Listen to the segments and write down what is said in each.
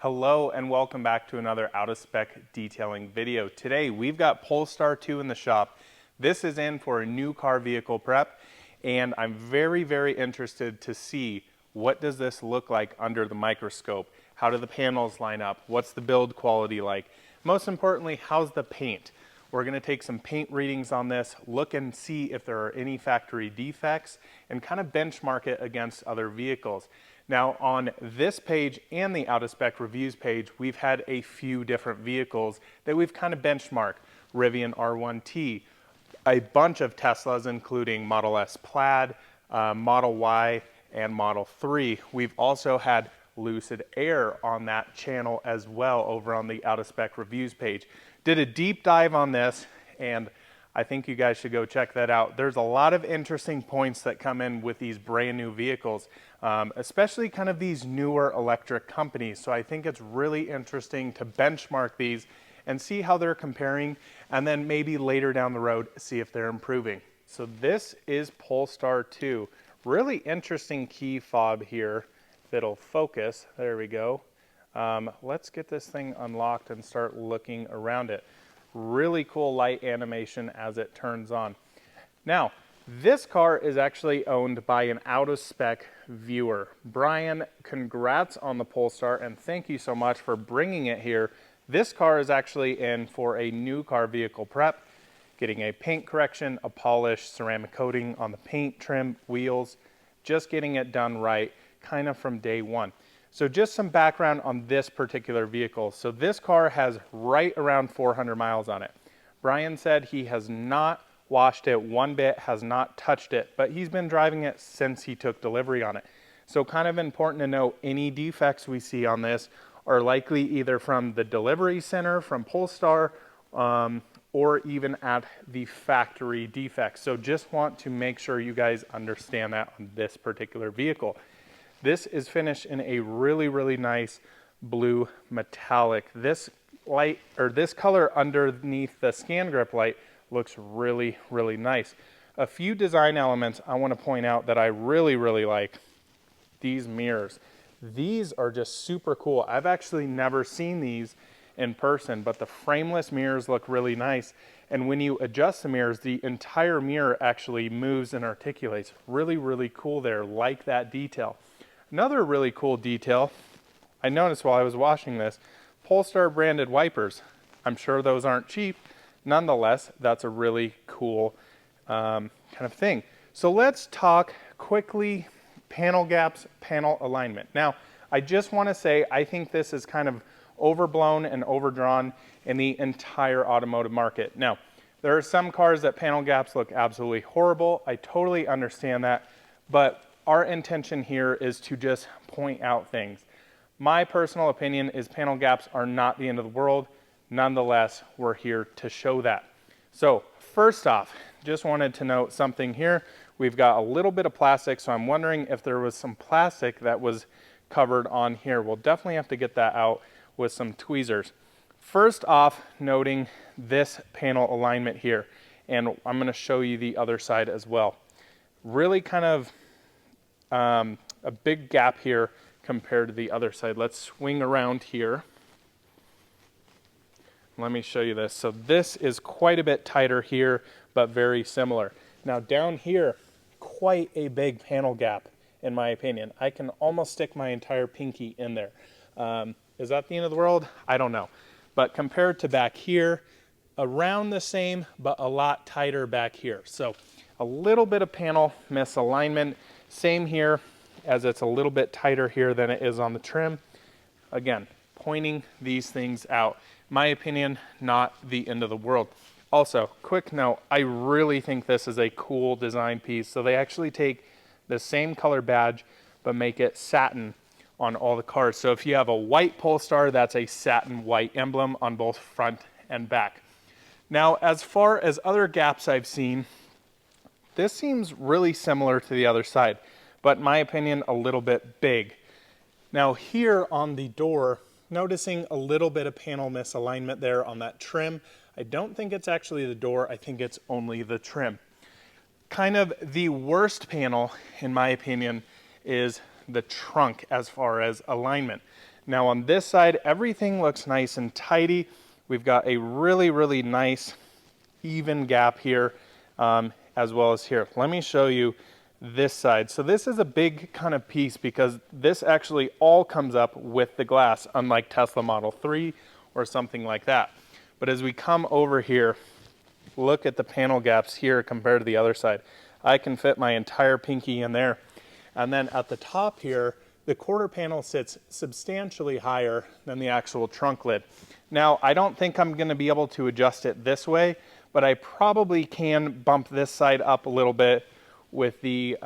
Hello and welcome back to another out of spec detailing video. Today we've got Polestar 2 in the shop. This is in for a new car vehicle prep, and I'm very interested to see what does this look like under the microscope. How do the panels line up? What's the build quality like? Most importantly, how's the paint? We're going to take some paint readings on this, look and see if there are any factory defects, and kind of benchmark it against other vehicles. Now on this page and the out of spec reviews page, we've had a few different vehicles that we've kind of benchmarked. Rivian R1T, a bunch of Teslas including Model S Plaid, Model Y, and Model 3. We've also had Lucid Air on that channel as well over on the out of spec reviews page. Did a deep dive on this, and I think you guys should go check that out. There's a lot of interesting points that come in with these brand new vehicles, especially kind of these newer electric companies. So I think it's really interesting to benchmark these and see how they're comparing, and then maybe later down the road, see if they're improving. So this is Polestar 2. Really interesting key fob here. If it'll focus, there we go. Let's get this thing unlocked and start looking around it. Really cool light animation as it turns on. Now, this car is actually owned by an out-of-spec viewer. Brian, congrats on the Polestar, and thank you so much for bringing it here. This car is actually in for a new car vehicle prep, getting a paint correction, a polish, ceramic coating on the paint, trim, wheels, just getting it done right, kind of from day one. So just some background on this particular vehicle. So this car has right around 400 miles on it. Brian said he has not washed it one bit, has not touched it, but he's been driving it since he took delivery on it. So kind of important to note, any defects we see on this are likely either from the delivery center, from Polestar, or even at the factory defects. So just want to make sure you guys understand that on this particular vehicle. This is finished in a really nice blue metallic. This light, or this color underneath the scan grip light, looks really nice. A few design elements I want to point out that I really like. These mirrors. These are just super cool. I've actually never seen these in person, but the frameless mirrors look really nice. And when you adjust the mirrors, the entire mirror actually moves and articulates. Really cool there, like that detail. Another really cool detail I noticed while I was washing this, Polestar branded wipers. I'm sure those aren't cheap. Nonetheless, that's a really cool kind of thing. So let's talk quickly panel gaps, panel alignment. Now, I just want to say I think this is kind of overblown and overdrawn in the entire automotive market. Now, there are some cars that panel gaps look absolutely horrible. I totally understand that, but our intention here is to just point out things. My personal opinion is panel gaps are not the end of the world. Nonetheless, we're here to show that. So first off, just wanted to note something here. We've got a little bit of plastic, so I'm wondering if there was some plastic that was covered on here. We'll definitely have to get that out with some tweezers. First off, noting this panel alignment here, and I'm going to show you the other side as well. Really kind of a big gap here compared to the other side. Let's swing around here. Let me show you this. So this is quite a bit tighter here, but very similar. Now down here, quite a big panel gap in my opinion. I can almost stick my entire pinky in there. Is that the end of the world? I don't know. But compared to back here, around the same, but a lot tighter back here. So a little bit of panel misalignment. Same here, as it's a little bit tighter here than it is on the trim. Again, pointing these things out. My opinion, not the end of the world. Also, quick note, I really think this is a cool design piece. So they actually take the same color badge, but make it satin on all the cars. So if you have a white Polestar, that's a satin white emblem on both front and back. Now, as far as other gaps I've seen, this seems really similar to the other side, but in my opinion, a little bit big. Now here on the door, noticing a little bit of panel misalignment there on that trim. I don't think it's actually the door, I think it's only the trim. Kind of the worst panel, in my opinion, is the trunk as far as alignment. Now on this side, everything looks nice and tidy. We've got a really, really nice even gap here, as well as here. Let me show you this side. So this is a big kind of piece because this actually all comes up with the glass, unlike Tesla Model 3 or something like that. But as we come over here, look at the panel gaps here compared to the other side. I can fit my entire pinky in there. And then at the top here, the quarter panel sits substantially higher than the actual trunk lid. Now, I don't think I'm going to be able to adjust it this way, but I probably can bump this side up a little bit with the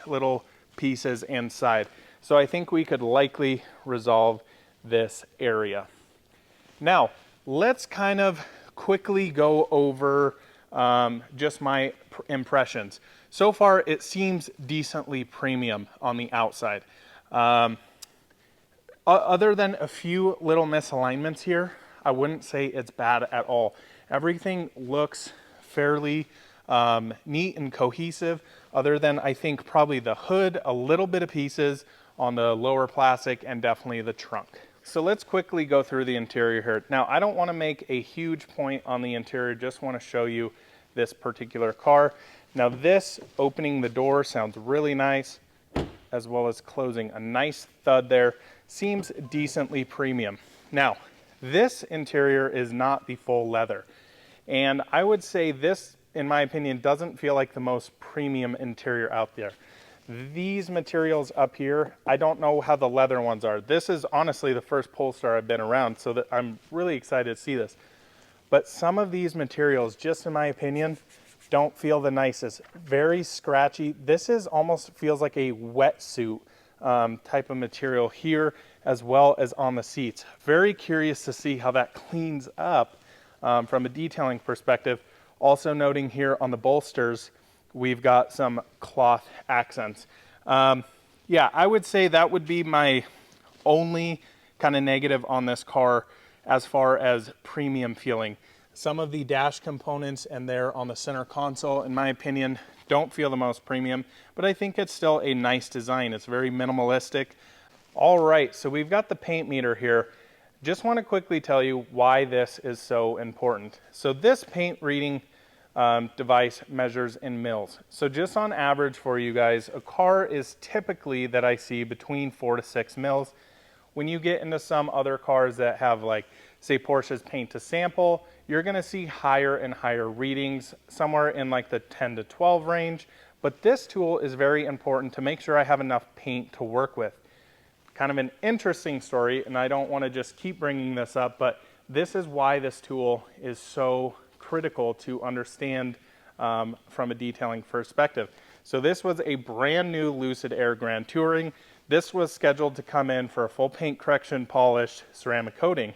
little pieces inside. So I think we could likely resolve this area. Now, let's kind of quickly go over just my impressions. So far, it seems decently premium on the outside. Other than a few little misalignments here, I wouldn't say it's bad at all. Everything looks fairly neat and cohesive, other than I think probably the hood, a little bit of pieces on the lower plastic, and definitely the trunk. So let's quickly go through the interior here. Now, I don't want to make a huge point on the interior, just want to show you this particular car. Now this opening the door sounds really nice, as well as closing. A nice thud there. Seems decently premium. Now, this interior is not the full leather. And I would say this, in my opinion, doesn't feel like the most premium interior out there. These materials up here, I don't know how the leather ones are. This is honestly the first Polestar I've been around, so that I'm really excited to see this. But some of these materials, just in my opinion, don't feel the nicest. Very scratchy. This is almost feels like a wetsuit type of material here, as well as on the seats. Very curious to see how that cleans up from a detailing perspective. Also noting here on the bolsters, we've got some cloth accents. Yeah, I would say that would be my only kind of negative on this car as far as premium feeling. Some of the dash components and there on the center console, in my opinion, don't feel the most premium, but I think it's still a nice design. It's very minimalistic. All right, so we've got the paint meter here. Just want to quickly tell you why this is so important. So this paint reading device measures in mils. So just on average for you guys, a car is typically that I see between 4 to 6 mils. When you get into some other cars that have, like, say Porsche's paint to sample, you're gonna see higher and higher readings, somewhere in like the 10 to 12 range. But this tool is very important to make sure I have enough paint to work with. Kind of an interesting story, and I don't wanna just keep bringing this up, but this is why this tool is so critical to understand from a detailing perspective. So this was a brand new Lucid Air Grand Touring. This was scheduled to come in for a full paint correction, polished ceramic coating.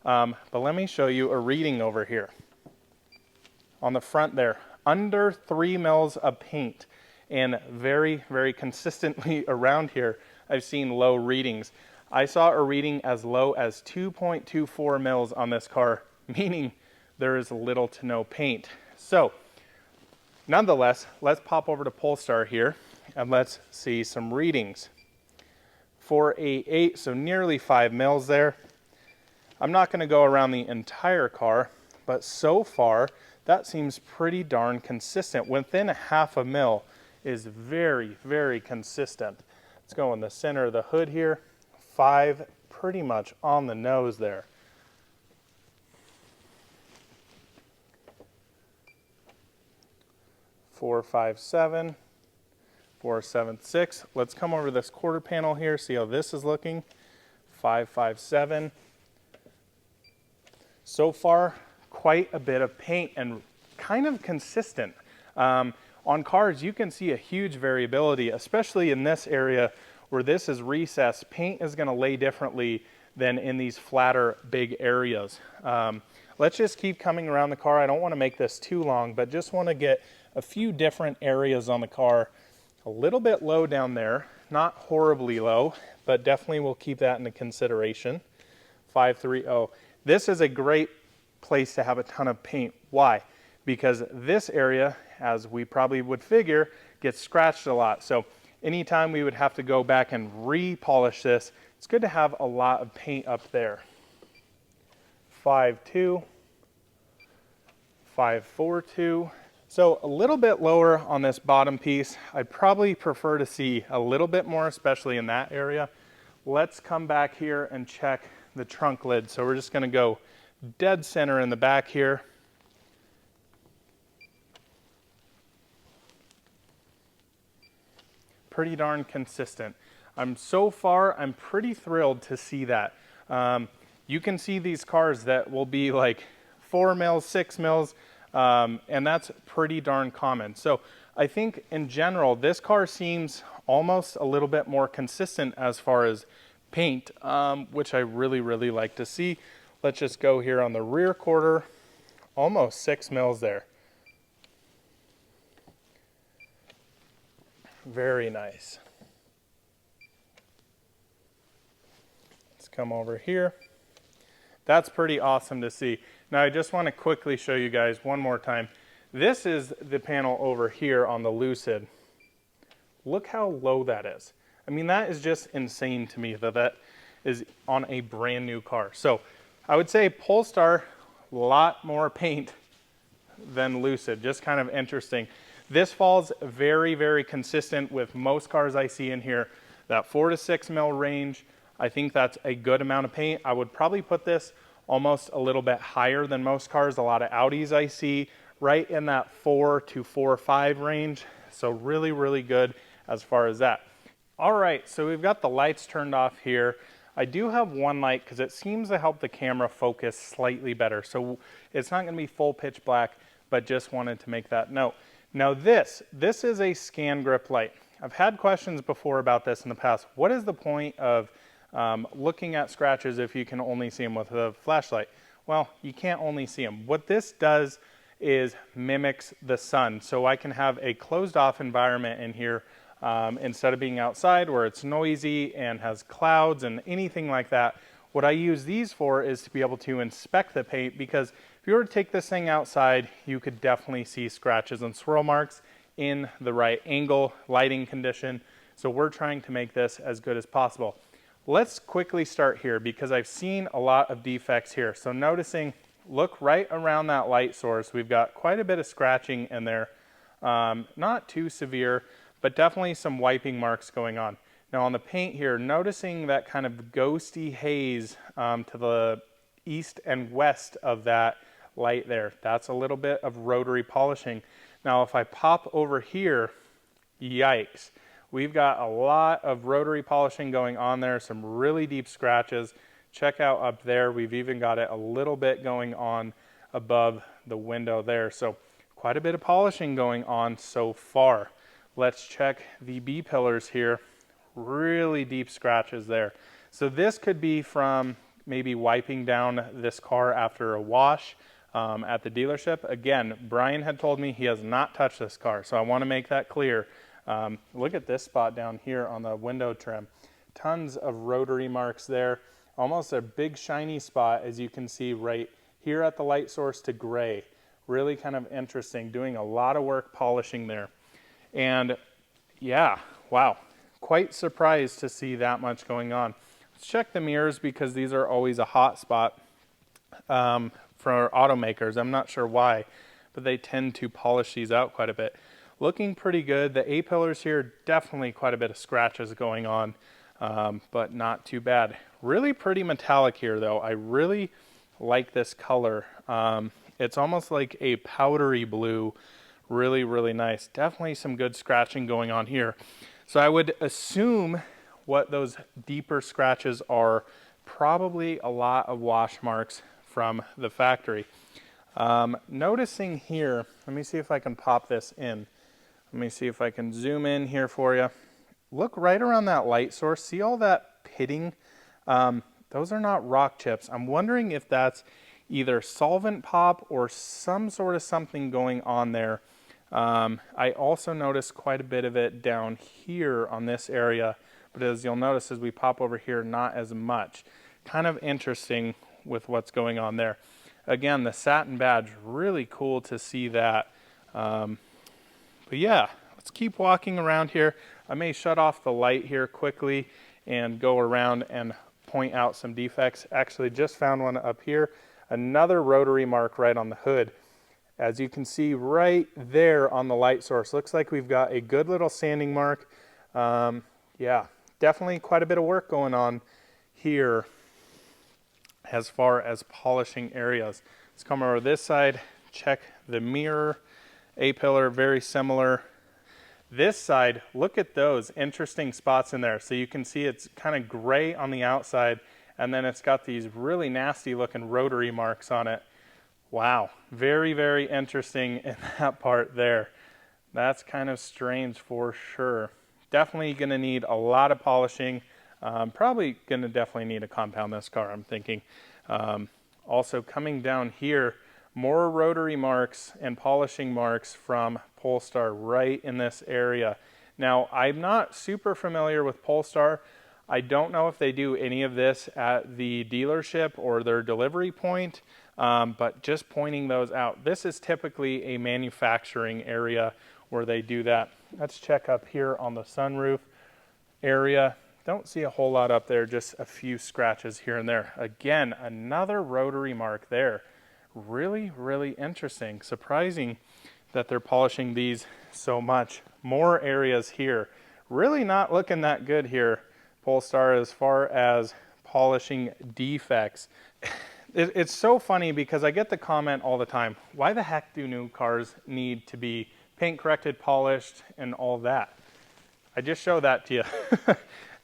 But let me show you a reading over here. On the front there, under 3 mils of paint, and very, very consistently around here, I've seen low readings. I saw a reading as low as 2.24 mils on this car, meaning there is little to no paint. So, nonetheless, let's pop over to Polestar here, and let's see some readings. 488, so nearly 5 mils there. I'm not going to go around the entire car, but so far that seems pretty darn consistent. Within a half a mil is very, very consistent. Let's go in the center of the hood here. 5, pretty much on the nose there. Four, 5, 7. 4, 7, 6. Let's come over to this quarter panel here, see how this is looking. 5, 5, 7. So far, quite a bit of paint and kind of consistent. On cars, you can see a huge variability, especially in this area where this is recessed. Paint is going to lay differently than in these flatter, big areas. Let's just keep coming around the car. I don't want to make this too long, but just want to get a few different areas on the car. A little bit low down there, not horribly low, but definitely we'll keep that into consideration. 530. This is a great place to have a ton of paint. Why? Because this area, as we probably would figure, gets scratched a lot. So anytime we would have to go back and re-polish this, it's good to have a lot of paint up there. 5.2, 5.42. So a little bit lower on this bottom piece. I'd probably prefer to see a little bit more, especially in that area. Let's come back here and check the trunk lid. So we're just gonna go dead center in the back here. Pretty darn consistent. I'm pretty thrilled to see that. You can see these cars that will be like 4 mils, 6 mils, and that's pretty darn common. So I think in general, this car seems almost a little bit more consistent as far as paint, which I really, really like to see. Let's just go here on the rear quarter, almost 6 mils there. Very nice. Let's come over here. That's pretty awesome to see. Now I just want to quickly show you guys one more time. This is the panel over here on the Lucid. Look how low that is. I mean, that is just insane to me that that is on a brand new car. So I would say Polestar, a lot more paint than Lucid, just kind of interesting. This falls very, very consistent with most cars I see in here. That 4 to 6 mil range, I think that's a good amount of paint. I would probably put this almost a little bit higher than most cars. A lot of Audis I see right in that 4 to 4.5 range. So really, really good as far as that. All right, so we've got the lights turned off here. I do have one light because it seems to help the camera focus slightly better. So it's not gonna be full pitch black, but just wanted to make that note. Now this is a scan grip light. I've had questions before about this in the past. What is the point of looking at scratches if you can only see them with a flashlight? Well, you can't only see them. What this does is mimics the sun. So I can have a closed off environment in here instead of being outside where it's noisy and has clouds and anything like that. What I use these for is to be able to inspect the paint, because if you were to take this thing outside, you could definitely see scratches and swirl marks in the right angle, lighting condition. So we're trying to make this as good as possible. Let's quickly start here because I've seen a lot of defects here. So noticing, look right around that light source. We've got quite a bit of scratching in there. Not too severe, but definitely some wiping marks going on. Now on the paint here, noticing that kind of ghosty haze to the east and west of that light there. That's a little bit of rotary polishing. Now if I pop over here, yikes. We've got a lot of rotary polishing going on there, some really deep scratches. Check out up there, we've even got it a little bit going on above the window there. So quite a bit of polishing going on so far. Let's check the B-pillars here. Really deep scratches there. So this could be from maybe wiping down this car after a wash at the dealership. Again, Brian had told me he has not touched this car, so I want to make that clear. Look at this spot down here on the window trim. Tons of rotary marks there. Almost a big shiny spot, as you can see right here at the light source to gray. Really kind of interesting, doing a lot of work polishing there. And yeah, wow. Quite surprised to see that much going on. Let's check the mirrors because these are always a hot spot for automakers. I'm not sure why, but they tend to polish these out quite a bit. Looking pretty good. The A-pillars here, definitely quite a bit of scratches going on, but not too bad. Really pretty metallic here though. I really like this color. It's almost like a powdery blue. Really, really nice. Definitely some good scratching going on here. So I would assume what those deeper scratches are, probably a lot of wash marks from the factory. Noticing here, let me see if I can pop this in. Let me see if I can zoom in here for you. Look right around that light source. See all that pitting? Those are not rock chips. I'm wondering if that's either solvent pop or some sort of something going on there. I also noticed quite a bit of it down here on this area, but as you'll notice as we pop over here, not as much. Kind of interesting with what's going on there. Again, the satin badge, really cool to see that. But yeah, let's keep walking around here. I may shut off the light here quickly and go around and point out some defects. Actually just found one up here, another rotary mark right on the hood. As you can see right there on the light source, looks like we've got a good little sanding mark. Yeah, definitely quite a bit of work going on here as far as polishing areas. Let's come over this side, check the mirror, A-pillar, very similar. This side, look at those interesting spots in there. So you can see it's kind of gray on the outside, and then it's got these really nasty looking rotary marks on it. Wow, very, very interesting in that part there. That's kind of strange for sure. Definitely going to need a lot of polishing. Probably going to definitely need to compound this car, I'm thinking. Also coming down here, more rotary marks and polishing marks from Polestar right in this area. Now, I'm not super familiar with Polestar. I don't know if they do any of this at the dealership or their delivery point, but just pointing those out. This is typically a manufacturing area where they do that. Let's check up here on the sunroof area. Don't see a whole lot up there, just a few scratches here and there. Again, another rotary mark there. Really, really interesting. Surprising that they're polishing these so much. More areas here. Really not looking that good here, Polestar, as far as polishing defects. It's so funny because I get the comment all the time, why the heck do new cars need to be paint corrected, polished, and all that? I just show that to you.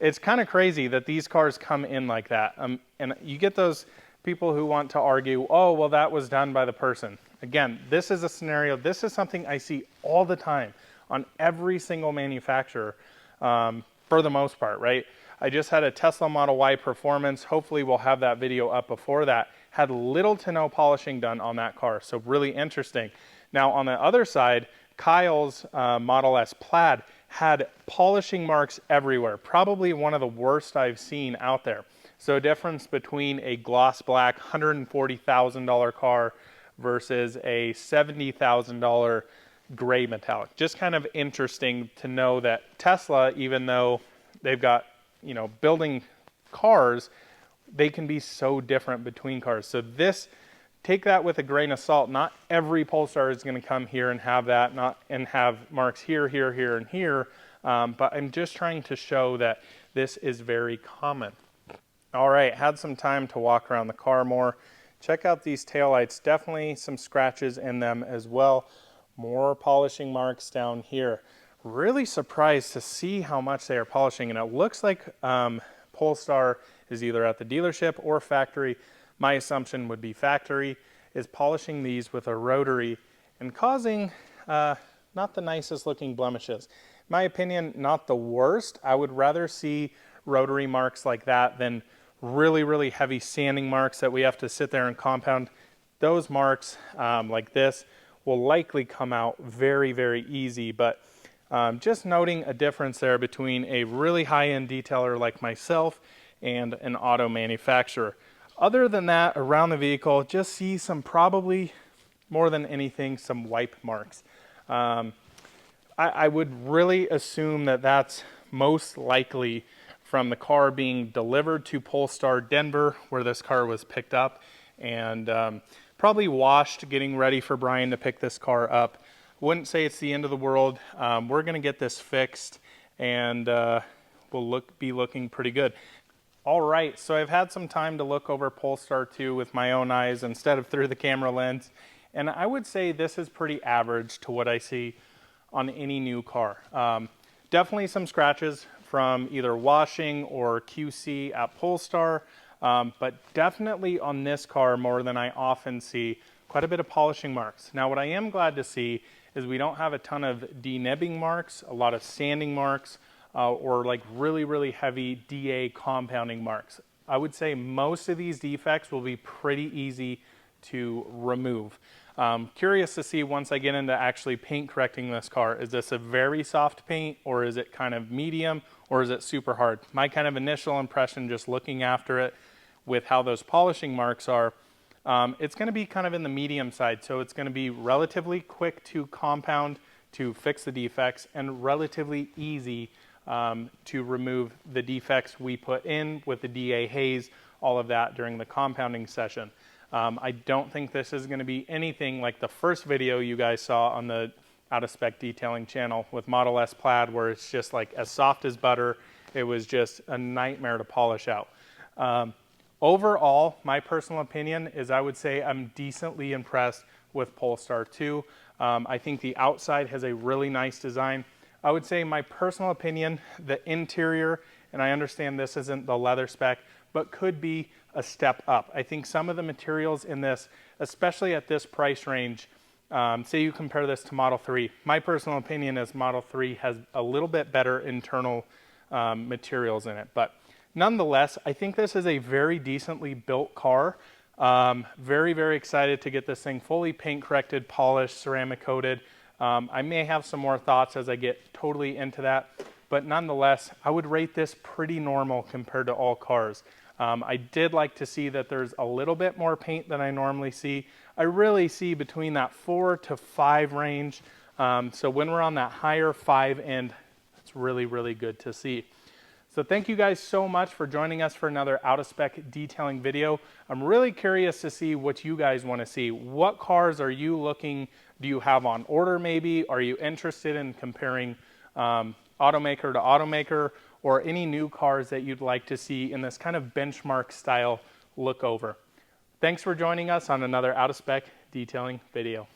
It's kind of crazy that these cars come in like that. And you get those people who want to argue, oh, well, that was done by the person. Again, this is a scenario, this is something I see all the time on every single manufacturer, for the most part, right? I just had a Tesla Model Y Performance. Hopefully we'll have that video up before that. Had little to no polishing done on that car, so really interesting. Now on the other side, Kyle's Model S Plaid had polishing marks everywhere. Probably one of the worst I've seen out there. So a difference between a gloss black $140,000 car versus a $70,000 gray metallic. Just kind of interesting to know that Tesla, even though they've got, you know, building cars, they can be so different between cars. So this, take that with a grain of salt. Not every Polestar is going to come here and have that, and have marks here, here, here, and here. But I'm just trying to show that this is very common. All right, had some time to walk around the car more. Check out these taillights. Definitely some scratches in them as well. More polishing marks down here. Really surprised to see how much they are polishing, and it looks like Polestar is either at the dealership or factory. My assumption would be factory is polishing these with a rotary and causing not the nicest looking blemishes. In my opinion, not the worst. I would rather see rotary marks like that than really, really heavy sanding marks that we have to sit there and compound. Those marks like this will likely come out very, very easy, but just noting a difference there between a really high-end detailer like myself and an auto manufacturer. Other than that, around the vehicle, just see some, probably more than anything, some wipe marks. I would really assume that that's most likely from the car being delivered to Polestar Denver, where this car was picked up, and probably washed, getting ready for Brian to pick this car up. Wouldn't say it's the end of the world. We're going to get this fixed, and we'll be looking pretty good. All right, so I've had some time to look over Polestar 2 with my own eyes instead of through the camera lens, and I would say this is pretty average to what I see on any new car. Definitely some scratches from either washing or QC at Polestar, but definitely on this car more than I often see, quite a bit of polishing marks. Now what I am glad to see is we don't have a ton of denibbing marks, a lot of sanding marks, or like really, really heavy DA compounding marks. I would say most of these defects will be pretty easy to remove. Curious to see once I get into actually paint correcting this car, is this a very soft paint, or is it kind of medium, or is it super hard? My kind of initial impression just looking after it with how those polishing marks are, it's going to be kind of in the medium side, so it's going to be relatively quick to compound to fix the defects and relatively easy to remove the defects we put in with the DA haze, all of that during the compounding session. I don't think this is going to be anything like the first video you guys saw on the out of spec detailing channel with Model S Plaid, where it's just like as soft as butter. It was just a nightmare to polish out. Overall, my personal opinion is I would say I'm decently impressed with Polestar 2. I think the outside has a really nice design. I would say my personal opinion, the interior, and I understand this isn't the leather spec, but could be a step up. I think some of the materials in this, especially at this price range, say you compare this to Model 3, my personal opinion is Model 3 has a little bit better internal materials in it. But nonetheless, I think this is a very decently built car. Very, very excited to get this thing fully paint corrected, polished, ceramic coated. I may have some more thoughts as I get totally into that, but nonetheless, I would rate this pretty normal compared to all cars. I did like to see that there's a little bit more paint than I normally see. I really see between that 4 to 5 range. So when we're on that higher 5 end, it's really, really good to see. So thank you guys so much for joining us for another out of spec detailing video. I'm really curious to see what you guys want to see. What cars are you looking, do you have on order maybe? Are you interested in comparing automaker to automaker, or any new cars that you'd like to see in this kind of benchmark style look over? Thanks for joining us on another out of spec detailing video.